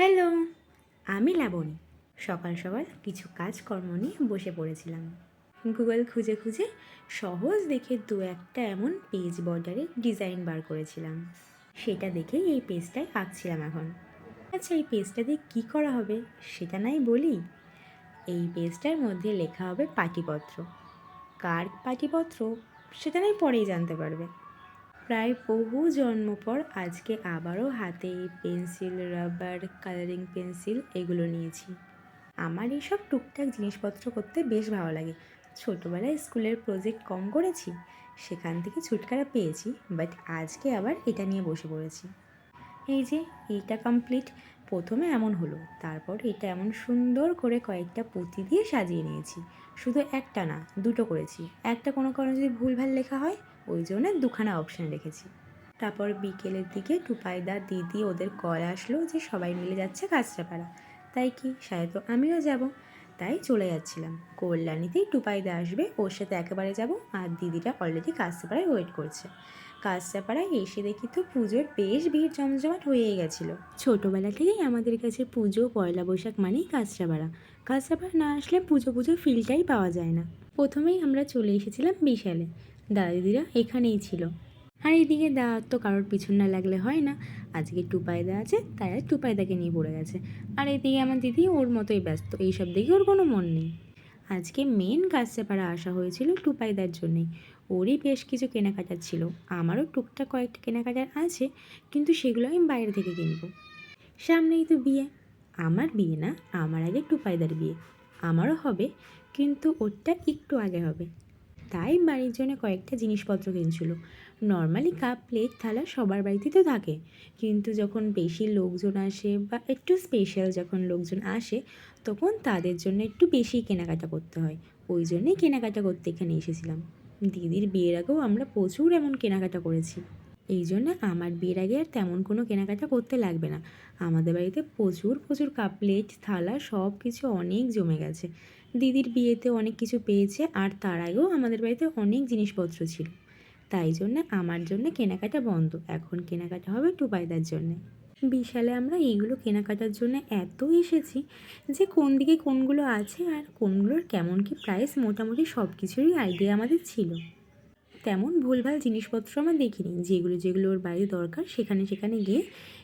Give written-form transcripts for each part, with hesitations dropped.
Hello, আমি লাবণী। সকাল সকাল কিছু কাজকর্ম নিয়ে বসে পড়েছিলাম। গুগল খুঁজে খুঁজে সহজ দেখে দু একটা এমন পেজ বর্ডারে ডিজাইন বার করেছিলাম। সেটা দেখেই এই পেজটায় আঁকছিলাম এখন। আচ্ছা, এই পেজটা দিয়ে কী করা হবে সেটা নাই বলি। এই পেজটার মধ্যে লেখা হবে পাটিপত্র। কার পাটিপত্র সেটা নাই পরেই জানতে পারবে। প্রায় বহু জন্ম পর আজকে আবারও হাতে পেন্সিল, রাবার, কালারিং পেন্সিল এগুলো নিয়েছি। আমার এইসব টুকটাক জিনিসপত্র করতে বেশ ভালো লাগে। ছোটোবেলায় স্কুলের প্রজেক্ট কম করেছি, সেখান থেকে ছুটকারা পেয়েছি, বাট আজকে আবার এটা নিয়ে বসে পড়েছি। এই যে এইটা কমপ্লিট। প্রথমে এমন হলো, তারপর এটা এমন সুন্দর করে কয়েকটা পুঁতি দিয়ে সাজিয়ে নিয়েছি। শুধু একটা না, দুটো করেছি। একটা কোনো কারণে যদি ভুলভাল লেখা হয়, ওই জন্য দুখানা অপশান রেখেছি। তারপর বিকেলের দিকে টুপাইদা, দিদি ওদের কল আসলো যে সবাই মিলে যাচ্ছে কাঁচরাপাড়া। তাই কি সাথে আমিও যাব। তাই চলে যাচ্ছিলাম। কল্যাণীতেই টুপাইদা আসবে, ওর সাথে একেবারে যাব। আর দিদিটা অলরেডি কাঁচরাপাড়ায় ওয়েট করছে। কাঁচরাপাড়ায় এসে দেখি তো পুজোর বেশ ভিড় জমজমাট হয়েই গেছিলো। ছোটোবেলা থেকেই আমাদের কাছে পুজো, পয়লা বৈশাখ মানেই কাঁচরাপাড়া। কাঁচরাপাড়া না আসলে পুজো ফিলটাই পাওয়া যায় না। প্রথমেই আমরা চলে এসেছিলাম বিশালে। দাদা দিদিরা এখানেই ছিল। আর এইদিকে দাওয়ার তো কারোর পিছন না লাগলে হয় না। আজকে টুপাইদা আছে, তাই আর টুপাইদাকে নিয়ে পড়ে গেছে। আর এদিকে আমার দিদি ওর মতোই ব্যস্ত, এইসব দিকে ওর কোনো মন নেই। আজকে মেন কাঁচরাপাড়া আসা হয়েছিল টুপাইদার জন্যেই। ওরই বেশ কিছু কেনাকাটার ছিল। আমারও টুকটাক কয়েকটা কেনাকাটার আছে, কিন্তু সেগুলো আমি বাইরে থেকে কিনবো। সামনেই তো বিয়ে। আমার বিয়ে না, আমার আগে টুপাইদার বিয়ে। আমারও হবে, কিন্তু ওরটা একটু আগে হবে। তাই বাড়ির জন্য কয়েকটা জিনিসপত্র কিনছিল। নর্মালি কাপ, প্লেট, থালা সবার বাড়িতেই তো থাকে, কিন্তু যখন বেশি লোকজন আসে বা একটু স্পেশাল যখন লোকজন আসে, তখন তাদের জন্য একটু বেশি কেনাকাটা করতে হয়। ওই জন্যেই কেনাকাটা করতে এখানে এসেছিলাম। দিদির বিয়ের আগেও আমরা প্রচুর এমন কেনাকাটা করেছি। এই জন্য আমার বিয়ের আগে আর তেমন কোনো কেনাকাটা করতে লাগবে না। আমাদের বাড়িতে প্রচুর প্রচুর কাপ, প্লেট, থালা সব কিছু অনেক জমে গেছে। দিদির বিয়েতে অনেক কিছু পেয়েছে, আর তার আগেও আমাদের বাড়িতে অনেক জিনিসপত্র ছিল। তাই জন্য আমার জন্য কেনাকাটা বন্ধ। এখন কেনাকাটা হবে টুপাইদার জন্যে। বিশালে আমরা এইগুলো কেনাকাটার জন্য এত এসেছি যে কোন দিকে কোনগুলো আছে আর কোনগুলোর কেমন কি প্রাইস, মোটামুটি সব কিছুরই আইডিয়া আমাদের ছিল। তেমন ভুলভাল জিনিসপত্র আমরা দেখিনি। যেগুলো যেগুলো ওর বাড়ি দরকার সেখানে সেখানে গিয়ে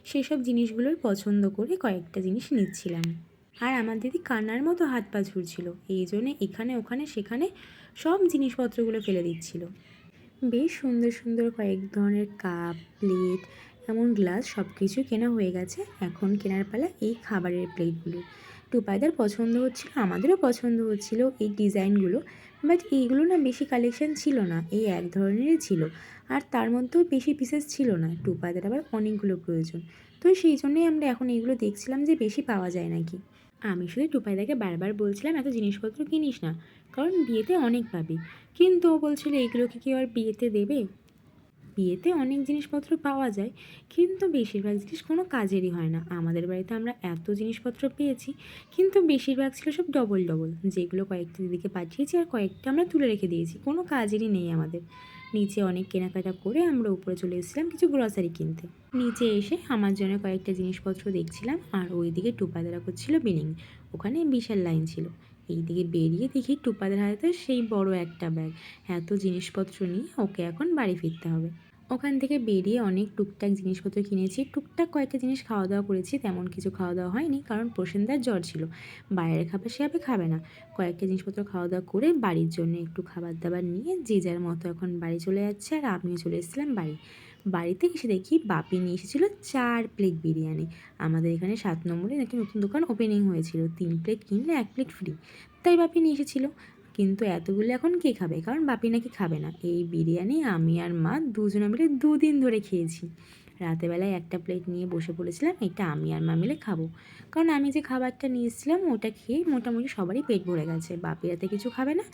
সেসব জিনিসগুলোর পছন্দ করে কয়েকটা জিনিস নিচ্ছিলাম। আর আমার দিদি কান্নার মতো হাত পা ঝুরছিল, এই জন্যে এখানে ওখানে সেখানে সব জিনিসপত্রগুলো ফেলে দিচ্ছিল। বেশ সুন্দর সুন্দর কয়েক ধরনের কাপ, প্লেট, এমন গ্লাস সব কিছু কেনা হয়ে গেছে। এখন কেনার পালা এই খাবারের প্লেটগুলো। টুপাইদার পছন্দ হচ্ছিল, আমাদেরও পছন্দ হচ্ছিল এই ডিজাইনগুলো, বাট এইগুলো না বেশি কালেকশন ছিল না, এই এক ধরনেরই ছিল। আর তার মধ্যেও বেশি পিসেস ছিল না, টুপাইদার আবার অনেকগুলো প্রয়োজন। তো সেই জন্যই আমরা এখন এইগুলো দেখছিলাম যে বেশি পাওয়া যায় নাকি। আমি শুধু টুপাইদাকে বারবার বলছিলাম এত জিনিসপত্র কিনিস না, কারণ বিয়েতে অনেক পাবি। কিন্তু ও বলছিল এগুলোকে কি আর বিয়েতে দেবে। বিয়েতে অনেক জিনিসপত্র পাওয়া যায়, কিন্তু বেশিরভাগ জিনিস কোনো কাজেরই হয় না। আমাদের বাড়িতে আমরা এত জিনিসপত্র পেয়েছি, কিন্তু বেশিরভাগ ছিল সব ডবল ডবল, যেগুলো কয়েকটা দিদিকে পাঠিয়েছি আর কয়েকটা আমরা তুলে রেখে দিয়েছি, কোনো কাজেরই নেই আমাদের। নিচে অনেক কেনাকাটা করে আমরা উপরে চলে এসেছিলাম কিছু গ্রসারি কিনতে। নিচে এসে আমার জন্য কয়েকটা জিনিসপত্র দেখছিলাম, আর ওইদিকে টুপাদারা করছিল বিলিং। ওখানে বিশাল লাইন ছিল। এইদিকে বেরিয়ে দেখি টুপাদের হাতে সেই বড় একটা ব্যাগ। এত জিনিসপত্র নিয়ে ওকে এখন বাড়ি ফিরতে হবে। ওখান থেকে বেরিয়ে অনেক টুকটাক জিনিসপত্র কিনেছি, টুকটাক কয়েকটা জিনিস খাওয়া দাওয়া করেছি। তেমন কিছু খাওয়া দাওয়া হয়নি, কারণ প্রসেনদার জ্বর ছিল, বাইরের খাবার সে খাবে না। কয়েকটা জিনিসপত্র খাওয়া দাওয়া করে বাড়ির জন্য একটু খাবার দাবার নিয়ে যে যার মতো এখন বাড়ি চলে যাচ্ছে, আর আমিও চলে এসেছিলাম বাড়ি। বাড়িতে এসে দেখি বাপি নিয়ে এসেছিলো 4 প্লেট বিরিয়ানি। আমাদের এখানে 7 নম্বরে একটা নতুন দোকান ওপেনিং হয়েছিল, 3 প্লেট কিনলে 1 প্লেট ফ্রি। তাই বাপি নিয়ে এসেছিলো। কিন্তু এতগুলো এখন কে খাবে, কারণ বাপি নাকি খাবে না। এই বিরিয়ানি আমি আর মা দুজনে মিলে 2 দিন ধরে খেয়েছি। রাতেবেলায় একটা প্লেট নিয়ে বসে পড়েছিলাম, এটা আমি আর মা মিলে খাবো। কারণ আমি যে খাবারটা নিয়ে এসেছিলাম ওটা খেয়ে মোটামুটি সবারই পেট ভরে গেছে। বাপি রাতে কিছু খাবে না,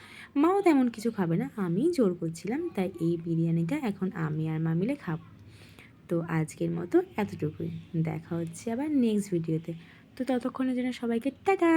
মাও তেমন কিছু খাবে না, আমিই জোর করছিলাম। তাই এই বিরিয়ানিটা এখন আমি আর মা মিলে খাবো। তো আজকের মতো এতটুকুই। দেখা হচ্ছে আবার নেক্সট ভিডিওতে। তো ততক্ষণের জন্য সবাইকে টাটা।